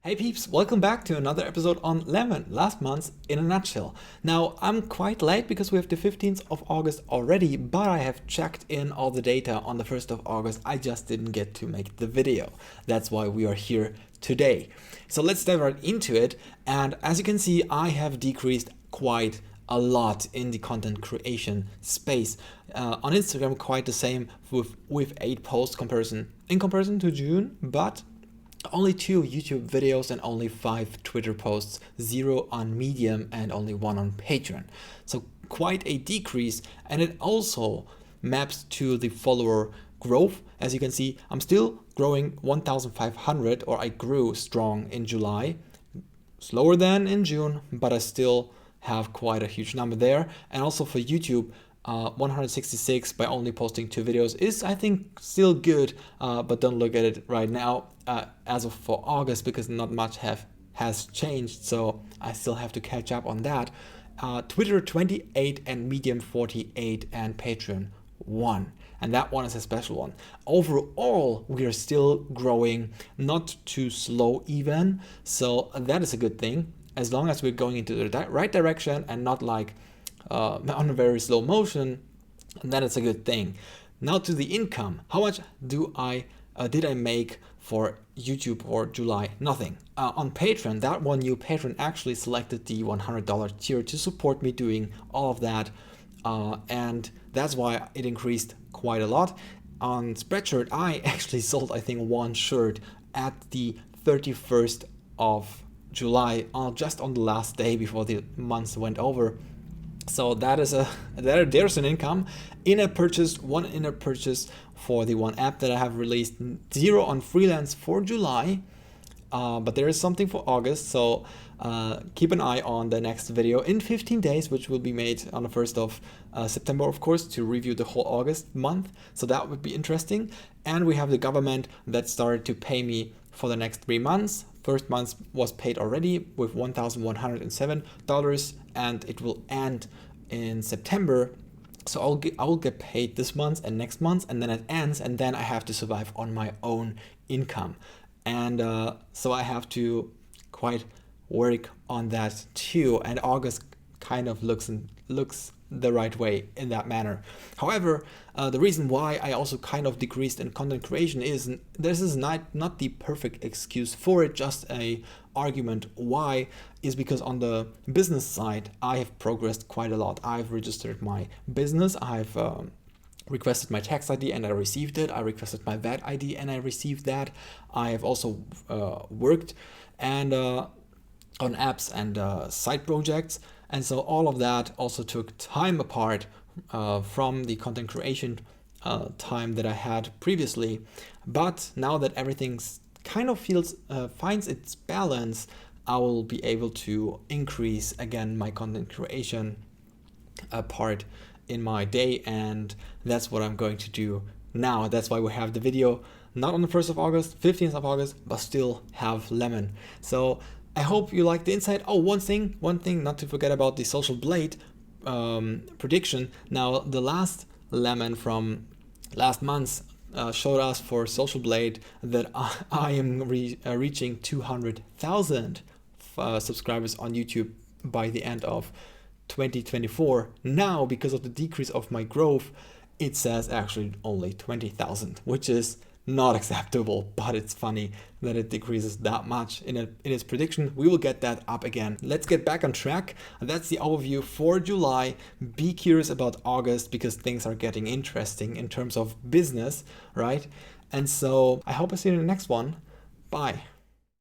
Hey peeps, welcome back to another episode on Lemon, last month in a nutshell. Now, I'm quite late because we have the 15th of August already, but I have checked in all the data on the 1st of August. I just didn't get to make the video. That's why we are here today. So let's dive right into it. And as you can see, I have decreased quite a lot in the content creation space. On Instagram, quite the same with 8 posts in comparison to June, but only 2 YouTube videos and only 5 Twitter posts, 0 on Medium and only 1 on Patreon. So quite a decrease, and it also maps to the follower growth. As you can see, I'm still growing 1,500, or I grew strong in July, slower than in June, but I still have quite a huge number there. And also for YouTube, 166 by only posting 2 videos is, I think, still good, but don't look at it right now as of for August, because not much has changed, so I still have to catch up on that. Twitter 28 and Medium 48 and Patreon 1, and that one is a special one. Overall, we are still growing, not too slow even, so that is a good thing, as long as we're going into the right direction and not like on a very slow motion, then it's a good thing. Now to the income. How much did I make for YouTube for July? Nothing. On Patreon, that one new patron actually selected the $100 tier to support me doing all of that, and that's why it increased quite a lot. On Spreadshirt, I actually sold, I think, 1 shirt at the 31st of July, just on the last day before the month went over. So that is there's an income. One in-app purchase for the one app that I have released, 0 on freelance for July, but there is something for August. So keep an eye on the next video in 15 days, which will be made on the 1st of September, of course, to review the whole August month. So that would be interesting. And we have the government that started to pay me for the next 3 months. First month was paid already with $1,107, and it will end in September. So I will get paid this month and next month, and then it ends, and then I have to survive on my own income. And so I have to quite work on that too. And August kind of looks the right way in that manner. However, the reason why I also kind of decreased in content creation is this is not the perfect excuse for it, just a argument why is because on the business side I have progressed quite a lot. I've registered my business, I've requested my tax ID and I received it. I requested my VAT ID and I received that. I have also worked and on apps and side projects. And so all of that also took time apart from the content creation time that I had previously. But now that everything kind of finds its balance, I will be able to increase again my content creation part in my day. And that's what I'm going to do now. That's why we have the video not on the 1st of August, 15th of August, but still have Lemon. So I hope you like the insight. Oh, one thing not to forget about the Social Blade prediction. Now, the last Lemon from last month showed us for Social Blade that I am reaching 200,000 subscribers on YouTube by the end of 2024. Now, because of the decrease of my growth, it says actually only 20,000, which is not acceptable, but it's funny that it decreases that much in its prediction. We will get that up again. Let's get back on track. That's the overview for July. Be curious about August because things are getting interesting in terms of business, right? And so I hope I see you in the next one. Bye.